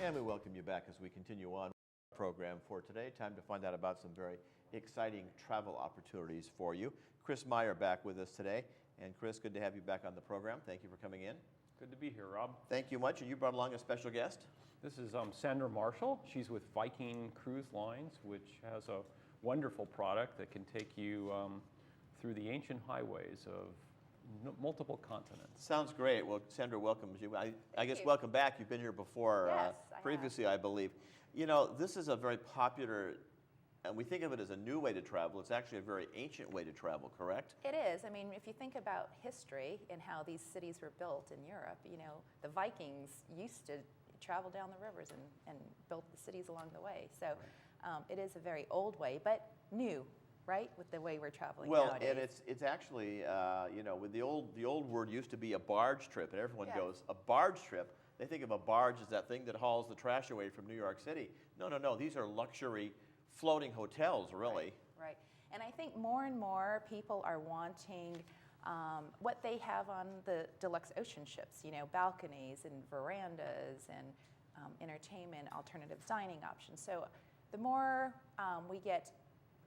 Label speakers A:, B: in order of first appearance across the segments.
A: And we welcome you back as we continue on our program for today. Time to find out about some very exciting travel opportunities for you. Chris Meyer back with us today. And Chris, good to have you back on the program. Thank you for coming in.
B: Good to be here, Rob.
A: Thank you much. And you brought along a special guest?
B: This is Sandra Marshall. She's with Viking Cruise Lines, which has a wonderful product that can take you through the ancient highways of multiple continents.
A: Sounds great. Well, Sandra welcomes you. I guess welcome back. You've been here before,
C: Yes,
A: previously, I believe. You know, this is a very popular, and we think of it as a new way to travel. It's actually a very ancient way to travel, correct?
C: It is. I mean, if you think about history and how these cities were built in Europe, you know, the Vikings used to travel down the rivers and built the cities along the way. So it is a very old way, but new, right, with the way we're traveling nowadays.
A: Well, and it's actually, you know, with the old word used to be a barge trip, and everyone goes, a barge trip. They think of a barge as that thing that hauls the trash away from New York City. No, no, no. These are luxury floating hotels, really.
C: Right. And I think more and more people are wanting what they have on the deluxe ocean ships, you know, balconies and verandas and entertainment, alternative dining options. So the more we get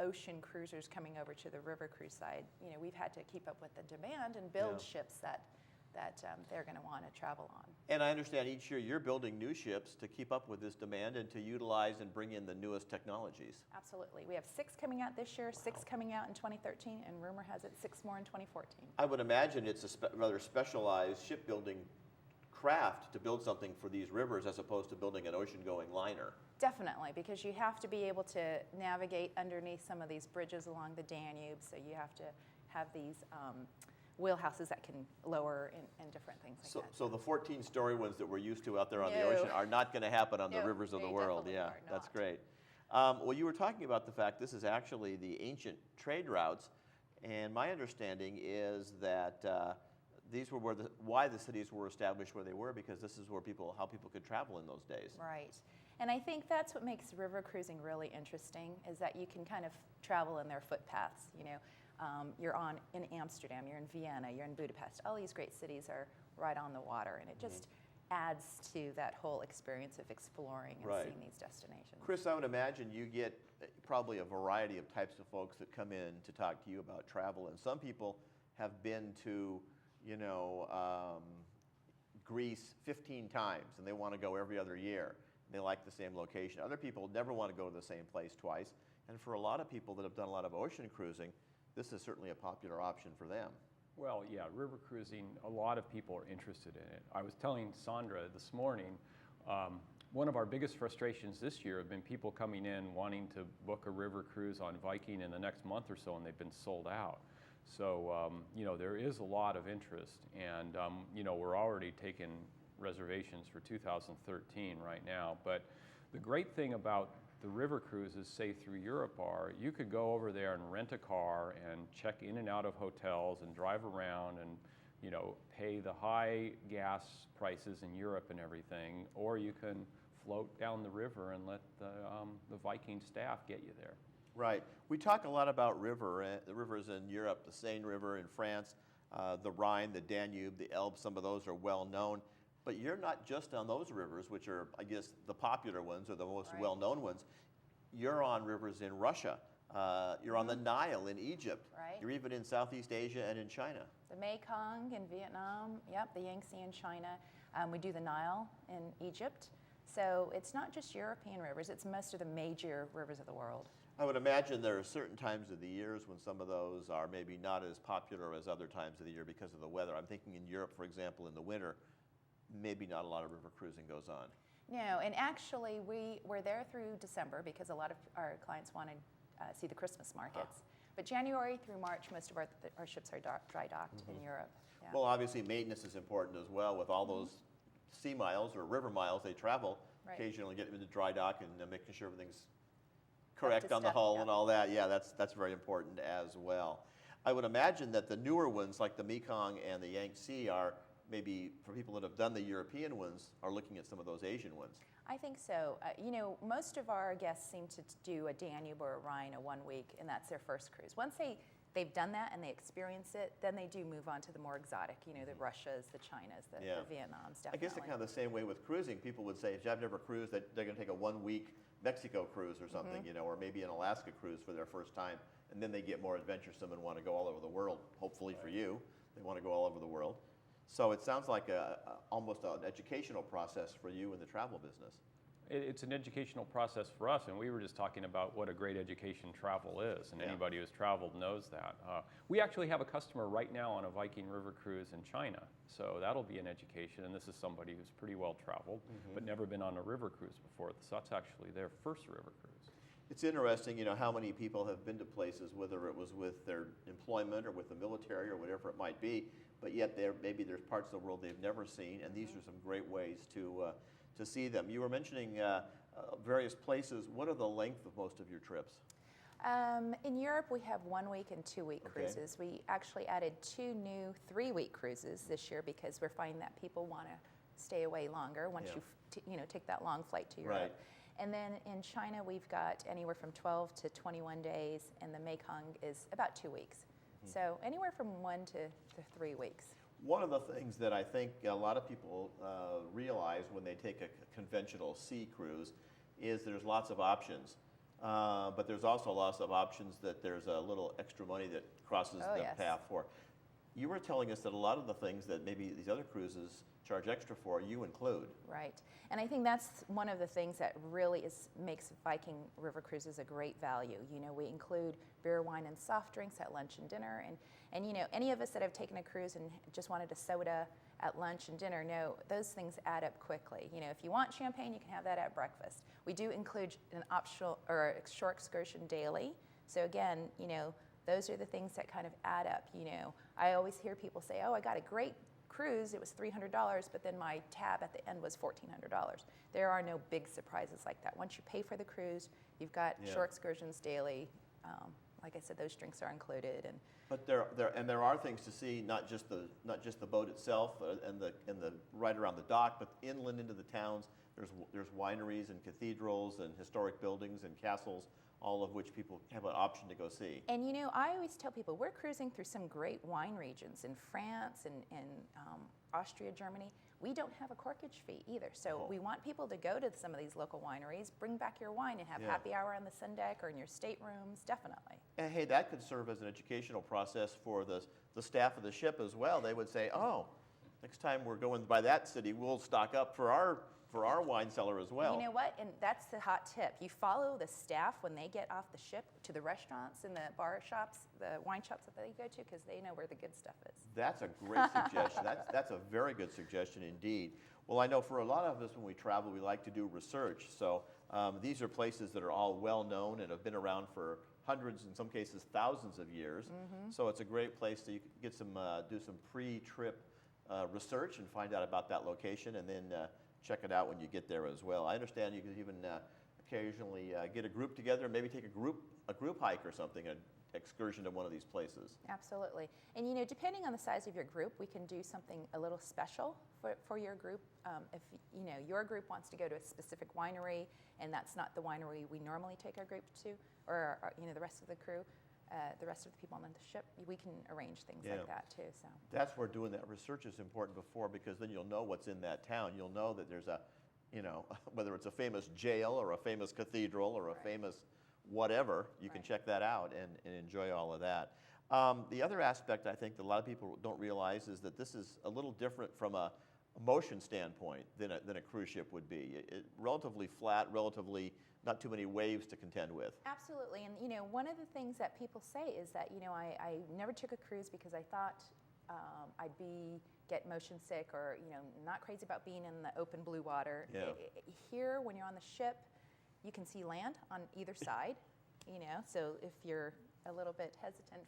C: ocean cruisers coming over to the river cruise side, you know, we've had to keep up with the demand and build ships that they're going to want to travel on.
A: And I understand each year you're building new ships to keep up with this demand and to utilize and bring in the newest technologies.
C: Absolutely. We have 6 coming out this year, 6 coming out in 2013, and rumor has it 6 more in 2014.
A: I would imagine it's a rather specialized shipbuilding craft to build something for these rivers as opposed to building an ocean-going liner.
C: Definitely, because you have to be able to navigate underneath some of these bridges along the Danube, so you have to have these wheelhouses that can lower and different things like that.
A: So the 14-story ones that we're used to out there on the ocean are not going to happen on the rivers of the world. Yeah, that's great. Well, you were talking about the fact this is actually the ancient trade routes, and my understanding is that these were why the cities were established where they were, because this is where how people could travel in those days.
C: Right. And I think that's what makes river cruising really interesting, is that you can kind of travel in their footpaths. You know, you're in Amsterdam, you're in Vienna, you're in Budapest. All these great cities are right on the water, and it just adds to that whole experience of exploring and seeing these destinations.
A: Chris, I would imagine you get probably a variety of types of folks that come in to talk to you about travel, and some people have been to, you know, Greece 15 times, and they want to go every other year. They like the same location. Other people never want to go to the same place twice. And for a lot of people that have done a lot of ocean cruising, this is certainly a popular option for them.
B: Well, yeah, river cruising, a lot of people are interested in it. I was telling Sandra this morning, one of our biggest frustrations this year have been people coming in wanting to book a river cruise on Viking in the next month or so, and they've been sold out. So, you know, there is a lot of interest, and, you know, we're already taking reservations for 2013 right now. But the great thing about the river cruises, say through Europe, are you could go over there and rent a car and check in and out of hotels and drive around and, you know, pay the high gas prices in Europe and everything, or you can float down the river and let the Viking staff get you there.
A: Right. We talk a lot about the rivers in Europe, the Seine River in France, the Rhine, the Danube, the Elbe. Some of those are well known. But you're not just on those rivers, which are, I guess, the popular ones or the most well-known ones. You're on rivers in Russia. You're on the Nile in Egypt.
C: Right.
A: You're even in Southeast Asia and in China.
C: The Mekong in Vietnam, the Yangtze in China. We do the Nile in Egypt. So it's not just European rivers, it's most of the major rivers of the world.
A: I would imagine there are certain times of the years when some of those are maybe not as popular as other times of the year because of the weather. I'm thinking in Europe, for example, in the winter, maybe not a lot of river cruising goes on.
C: No, and actually we're there through December because a lot of our clients want to see the Christmas markets. But January through March, most of our ships are dry docked in Europe. Yeah.
A: Well, obviously maintenance is important as well with all those sea miles or river miles they travel. Occasionally get them into dry dock and making sure everything's correct on the hull and all that. Yeah, that's very important as well. I would imagine that the newer ones like the Mekong and the Yangtze are maybe, for people that have done the European ones, are looking at some of those Asian ones.
C: I think so. Most of our guests seem to do a Danube or a Rhine, a 1 week, and that's their first cruise. Once they've done that and they experience it, then they do move on to the more exotic, the Russias, the Chinas, the Vietnams, definitely.
A: I guess it's kind of the same way with cruising. People would say, if I've never cruised, that they're going to take a 1 week Mexico cruise or something, or maybe an Alaska cruise for their first time, and then they get more adventuresome and want to go all over the world. Hopefully for you, they want to go all over the world. So it sounds like almost an educational process for you in the travel business.
B: It's an educational process for us, and we were just talking about what a great education travel is, and anybody who's traveled knows that. We actually have a customer right now on a Viking River cruise in China, so that'll be an education, and this is somebody who's pretty well traveled, but never been on a river cruise before, so that's actually their first river cruise.
A: It's interesting, how many people have been to places, whether it was with their employment or with the military or whatever it might be, but yet maybe there's parts of the world they've never seen, and these are some great ways to see them. You were mentioning various places. What are the length of most of your trips?
C: In Europe, we have 1 week and 2 week cruises. We actually added 2 new 3-week cruises this year because we're finding that people want to stay away longer once you take that long flight to Europe.
A: Right.
C: And then in China, we've got anywhere from 12 to 21 days, and the Mekong is about 2 weeks. So anywhere from 1 to 3 weeks.
A: One of the things that I think a lot of people realize when they take a conventional sea cruise is there's lots of options. But there's also lots of options that there's a little extra money that crosses the path for. You were telling us that a lot of the things that maybe these other cruises charge extra for, you include.
C: Right. And I think that's one of the things that really makes Viking River Cruises a great value. We include beer, wine, and soft drinks at lunch and dinner. And any of us that have taken a cruise and just wanted a soda at lunch and dinner know those things add up quickly. If you want champagne, you can have that at breakfast. We do include an optional or a shore excursion daily. So again, those are the things that kind of add up. I always hear people say, oh, I got a great cruise, it was $300, but then my tab at the end was $1,400. There are no big surprises like that. Once you pay for the cruise, you've got shore excursions daily. Like I said, those drinks are included.
A: But there are things to see, not just the boat itself and the right around the dock, but inland into the towns. There's wineries and cathedrals and historic buildings and castles, all of which people have an option to go see.
C: And I always tell people we're cruising through some great wine regions in France and Austria, Germany. We don't have a corkage fee either. So we want people to go to some of these local wineries, bring back your wine and have happy hour on the sun deck or in your staterooms, definitely.
A: And hey, that could serve as an educational process for the staff of the ship as well. They would say, oh, next time we're going by that city, we'll stock up for our wine cellar as well.
C: You know what? And that's the hot tip. You follow the staff when they get off the ship to the restaurants and the bar shops, the wine shops that they go to, because they know where the good stuff is.
A: That's a great suggestion. That's a very good suggestion indeed. Well, I know for a lot of us when we travel, we like to do research. So these are places that are all well known and have been around for hundreds, in some cases thousands of years. So it's a great place to get do some pre-trip research and find out about that location, and then check it out when you get there as well. I understand you could even occasionally get a group together, maybe take a group hike or something, an excursion to one of these places.
C: Absolutely. And depending on the size of your group, we can do something a little special for your group. If your group wants to go to a specific winery and that's not the winery we normally take our group to, or the rest of the crew, the rest of the people on the ship, we can arrange things like that too. So
A: that's where doing that research is important before, because then you'll know what's in that town. You'll know that there's whether it's a famous jail or a famous cathedral or a famous whatever, you can check that out and enjoy all of that. The other aspect I think that a lot of people don't realize is that this is a little different from a motion standpoint than a cruise ship would be. Relatively flat, relatively not too many waves to contend with.
C: Absolutely, and one of the things that people say is that I never took a cruise because I thought I'd get motion sick or not crazy about being in the open blue water. Here, when you're on the ship, you can see land on either side. So if you're a little bit hesitant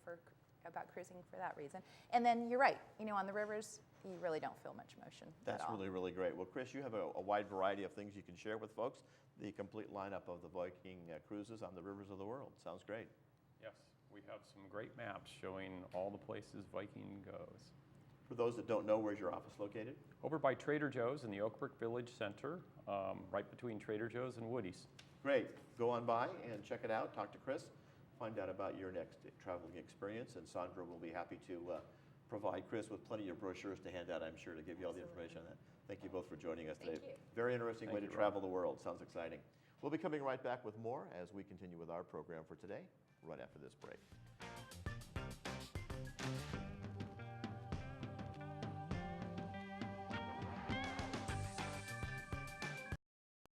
C: about cruising for that reason, and then you're right. On the rivers, you really don't feel much motion.
A: That's
C: at all.
A: really, really great. Well, Chris, you have a wide variety of things you can share with folks. The complete lineup of the Viking cruises on the rivers of the world. Sounds great.
B: Yes, we have some great maps showing all the places Viking goes.
A: For those that don't know, where's your office located?
B: Over by Trader Joe's in the Oakbrook Village Center, right between Trader Joe's and Woody's.
A: Great. Go on by and check it out. Talk to Chris. Find out about your next traveling experience. And Sandra will be happy to provide Chris with plenty of brochures to hand out, I'm sure, to give you all the information on that. Thank you both for joining us today.
C: Thank you.
A: Very interesting way to
B: Rob.
A: travel the world. Sounds exciting. We'll be coming right back with more as we continue with our program for today, right after this break.